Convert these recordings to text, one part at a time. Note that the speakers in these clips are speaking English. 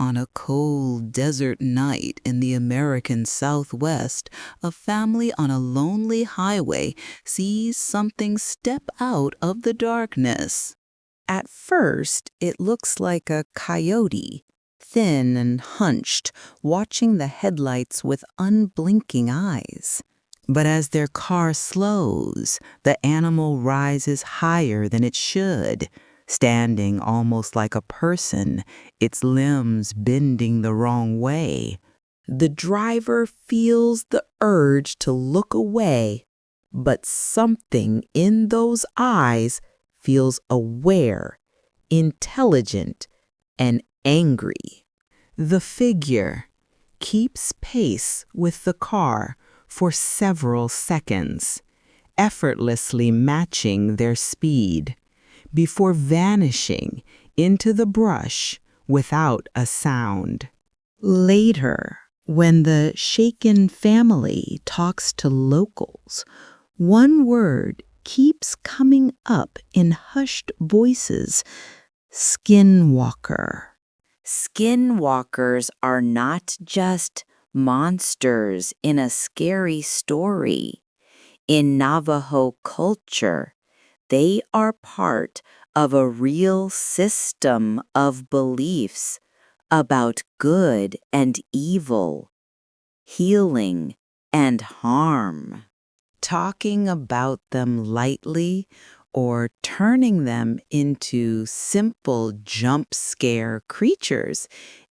On a cold desert night in the American Southwest, a family on a lonely highway sees something step out of the darkness. At first, it looks like a coyote, thin and hunched, watching the headlights with unblinking eyes. But as their car slows, the animal rises higher than it should, standing almost like a person, its limbs bending the wrong way. The driver feels the urge to look away, but something in those eyes feels aware, intelligent, and angry. The figure keeps pace with the car for several seconds, effortlessly matching their speed, before vanishing into the brush without a sound. Later, when the shaken family talks to locals, one word keeps coming up in hushed voices: Skinwalker. Skinwalkers are not just monsters in a scary story. In Navajo culture, they are part of a real system of beliefs about good and evil, healing and harm. Talking about them lightly or turning them into simple jump scare creatures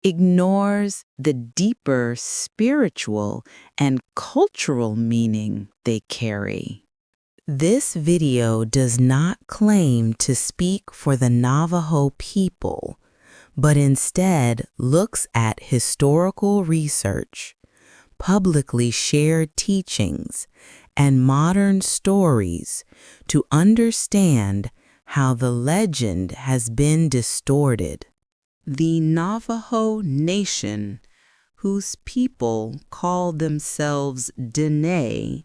ignores the deeper spiritual and cultural meaning they carry. This video does not claim to speak for the Navajo people, but instead looks at historical research, publicly shared teachings, and modern stories to understand how the legend has been distorted. The Navajo Nation, whose people call themselves Diné,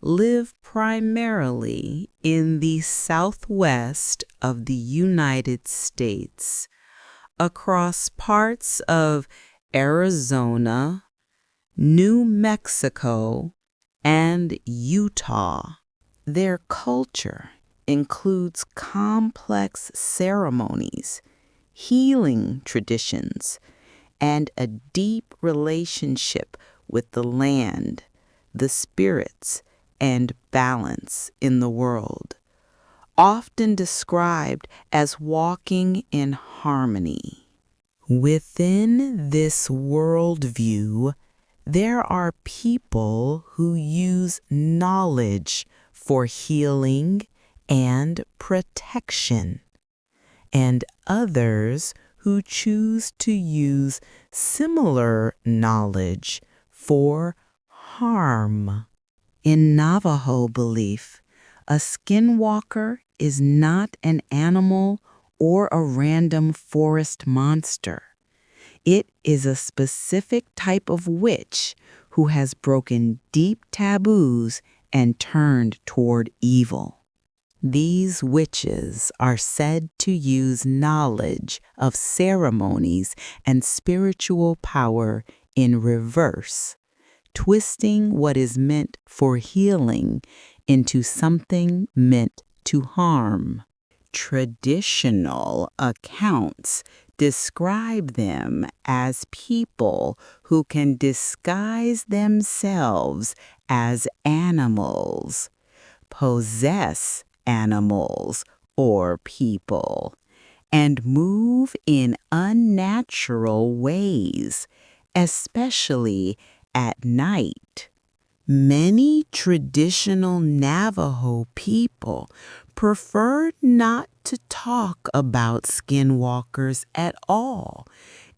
live primarily in the southwest of the United States, across parts of Arizona, New Mexico, and Utah. Their culture includes complex ceremonies, healing traditions, and a deep relationship with the land, the spirits, and balance in the world, often described as walking in harmony. Within this worldview, there are people who use knowledge for healing and protection, and others who choose to use similar knowledge for harm. In Navajo belief, a skinwalker is not an animal or a random forest monster. It is a specific type of witch who has broken deep taboos and turned toward evil. These witches are said to use knowledge of ceremonies and spiritual power in reverse, twisting what is meant for healing into something meant to harm. Traditional accounts describe them as people who can disguise themselves as animals, possess animals or people, and move in unnatural ways, especially at night. Many traditional Navajo people prefer not to talk about skinwalkers at all,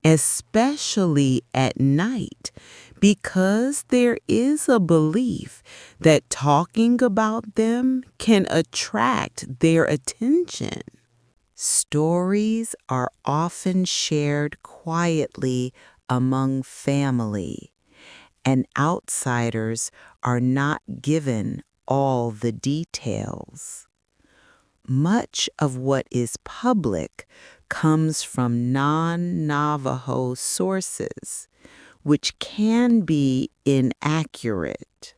especially at night, because there is a belief that talking about them can attract their attention. Stories are often shared quietly among family, and outsiders are not given all the details. Much of what is public comes from non-Navajo sources, which can be inaccurate.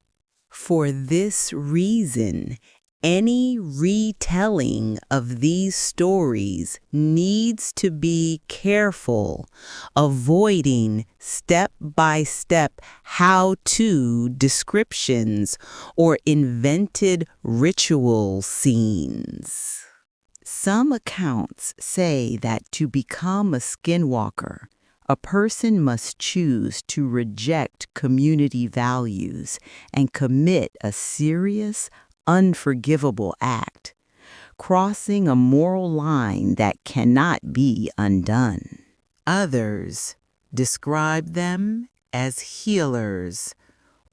For this reason, any retelling of these stories needs to be careful, avoiding step-by-step how-to descriptions or invented ritual scenes. Some accounts say that to become a skinwalker, a person must choose to reject community values and commit a serious, unforgivable act, crossing a moral line that cannot be undone. Others describe them as healers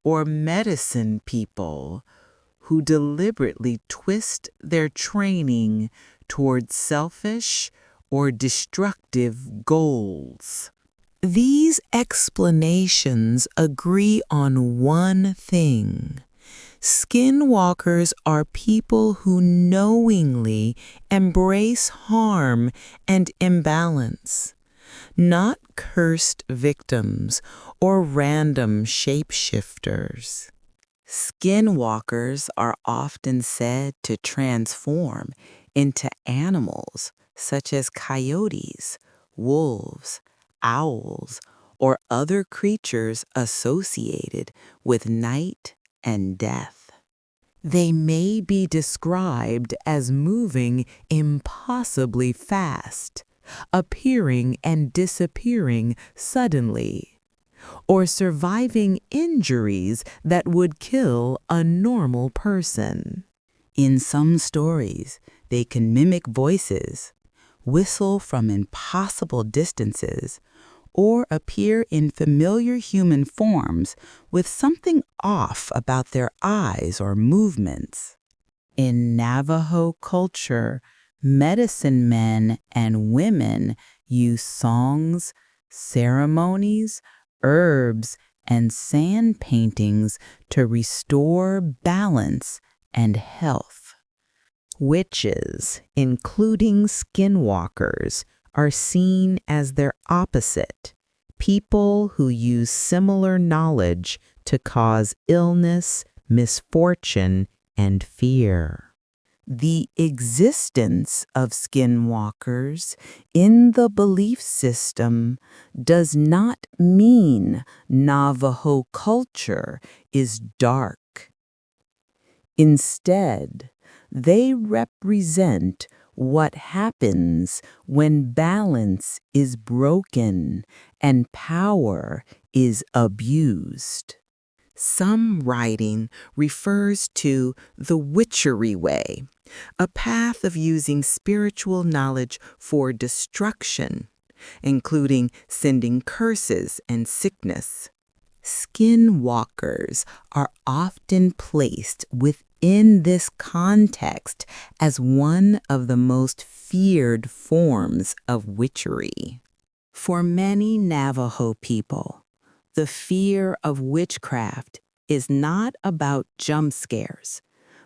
or medicine people who deliberately twist their training towards selfish or destructive goals. These explanations agree on one thing. Skinwalkers are people who knowingly embrace harm and imbalance, not cursed victims or random shapeshifters. Skinwalkers are often said to transform into animals such as coyotes, wolves, owls, or other creatures associated with night and death. They may be described as moving impossibly fast, appearing and disappearing suddenly, or surviving injuries that would kill a normal person. In some stories, they can mimic voices, whistle from impossible distances, or appear in familiar human forms with something off about their eyes or movements. In Navajo culture, medicine men and women use songs, ceremonies, herbs, and sand paintings to restore balance and health. Witches, including skinwalkers, are seen as their opposite, people who use similar knowledge to cause illness, misfortune, and fear. The existence of skinwalkers in the belief system does not mean Navajo culture is dark. Instead, they represent what happens when balance is broken and power is abused. Some writing refers to the witchery way, a path of using spiritual knowledge for destruction, including sending curses and sickness. Skinwalkers are often placed within this context as one of the most feared forms of witchery. For many Navajo people, the fear of witchcraft is not about jump scares,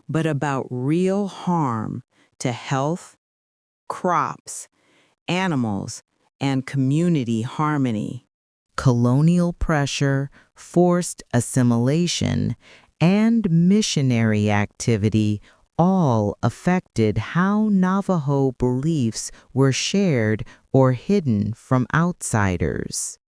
but about real harm to health, crops, animals, and community harmony. Colonial pressure, forced assimilation, and missionary activity all affected how Navajo beliefs were shared or hidden from outsiders.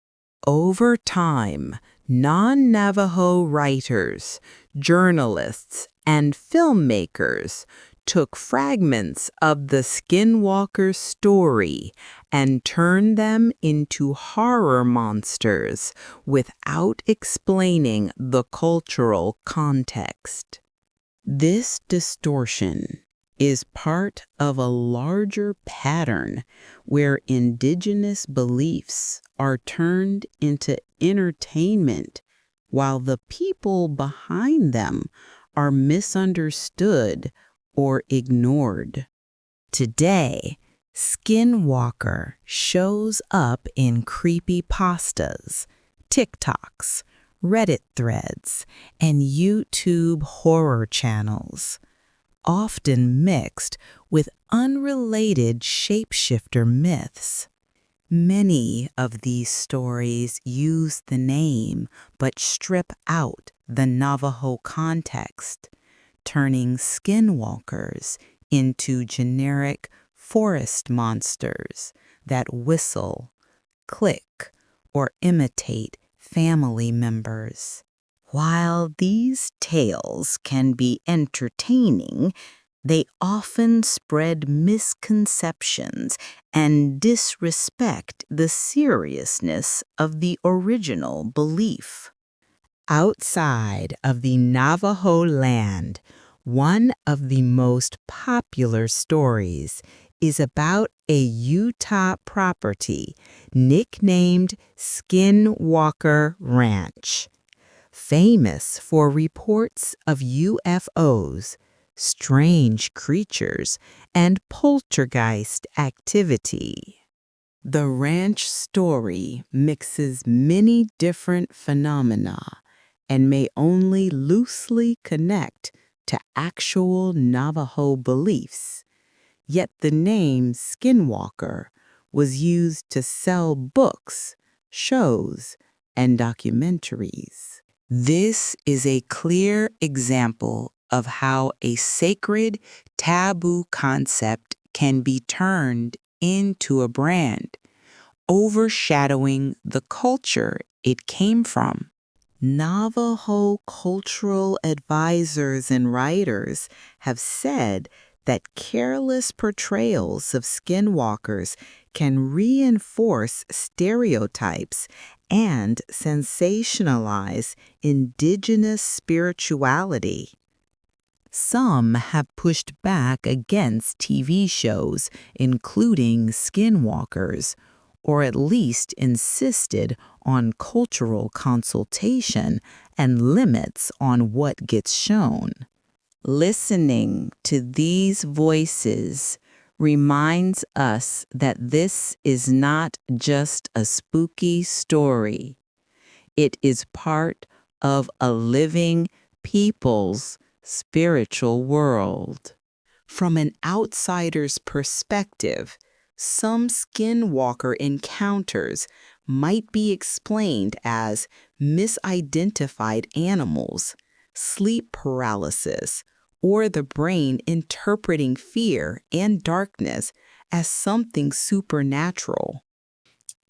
Over time, non-Navajo writers, journalists, and filmmakers took fragments of the Skinwalker story and turned them into horror monsters without explaining the cultural context. This distortion is part of a larger pattern where indigenous beliefs are turned into entertainment while the people behind them are misunderstood or ignored. Today, Skinwalker shows up in creepypastas, TikToks, Reddit threads, and YouTube horror channels, often mixed with unrelated shapeshifter myths. Many of these stories use the name but strip out the Navajo context, turning skinwalkers into generic forest monsters that whistle, click, or imitate family members. While these tales can be entertaining, they often spread misconceptions and disrespect the seriousness of the original belief. Outside of the Navajo land, one of the most popular stories is about a Utah property nicknamed Skinwalker Ranch. Famous for reports of UFOs, strange creatures, and poltergeist activity. The ranch story mixes many different phenomena and may only loosely connect to actual Navajo beliefs. Yet the name Skinwalker was used to sell books, shows, and documentaries. This is a clear example of how a sacred, taboo concept can be turned into a brand, overshadowing the culture it came from. Navajo cultural advisors and writers have said that careless portrayals of skinwalkers can reinforce stereotypes and sensationalize indigenous spirituality. Some have pushed back against TV shows, including Skinwalkers, or at least insisted on cultural consultation and limits on what gets shown. Listening to these voices reminds us that this is not just a spooky story. It is part of a living people's spiritual world. From an outsider's perspective, some skinwalker encounters might be explained as misidentified animals, sleep paralysis, or the brain interpreting fear and darkness as something supernatural.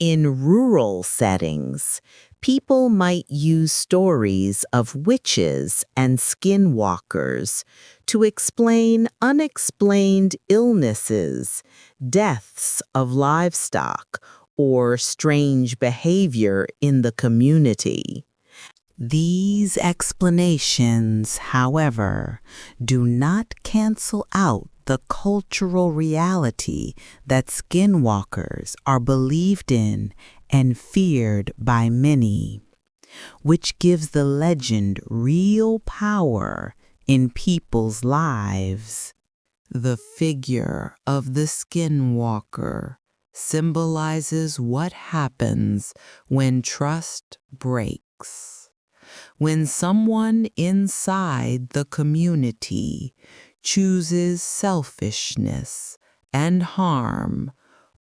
In rural settings, people might use stories of witches and skinwalkers to explain unexplained illnesses, deaths of livestock, or strange behavior in the community. These explanations, however, do not cancel out the cultural reality that skinwalkers are believed in and feared by many, which gives the legend real power in people's lives. The figure of the skinwalker symbolizes what happens when trust breaks. When someone inside the community chooses selfishness and harm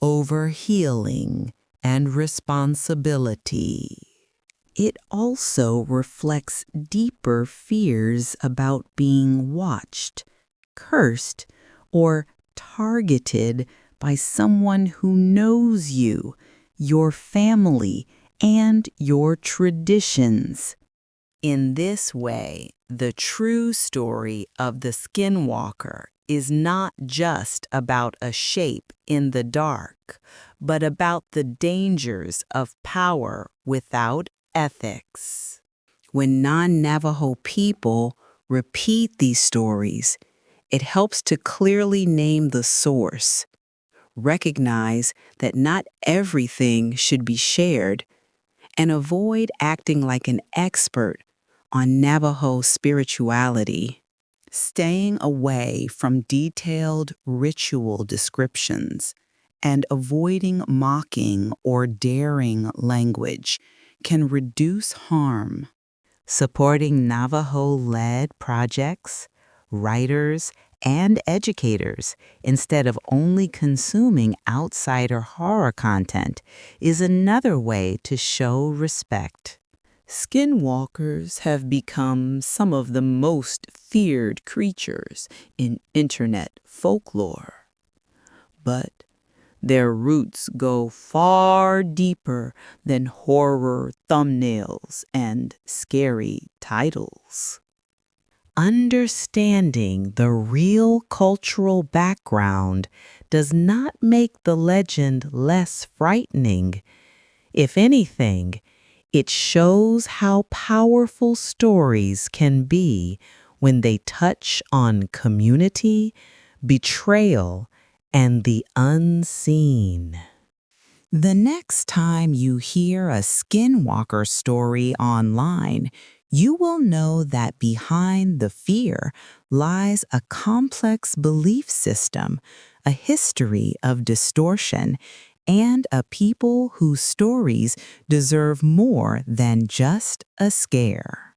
over healing and responsibility. It also reflects deeper fears about being watched, cursed, or targeted by someone who knows you, your family, and your traditions. In this way, the true story of the Skinwalker is not just about a shape in the dark, but about the dangers of power without ethics. When non-Navajo people repeat these stories, it helps to clearly name the source, recognize that not everything should be shared, and avoid acting like an expert on Navajo spirituality. Staying away from detailed ritual descriptions and avoiding mocking or daring language can reduce harm. Supporting Navajo-led projects, writers, and educators, instead of only consuming outsider horror content, is another way to show respect. Skinwalkers have become some of the most feared creatures in internet folklore. But their roots go far deeper than horror thumbnails and scary titles. Understanding the real cultural background does not make the legend less frightening. If anything, it shows how powerful stories can be when they touch on community, betrayal, and the unseen. The next time you hear a Skinwalker story online, you will know that behind the fear lies a complex belief system, a history of distortion, and a people whose stories deserve more than just a scare.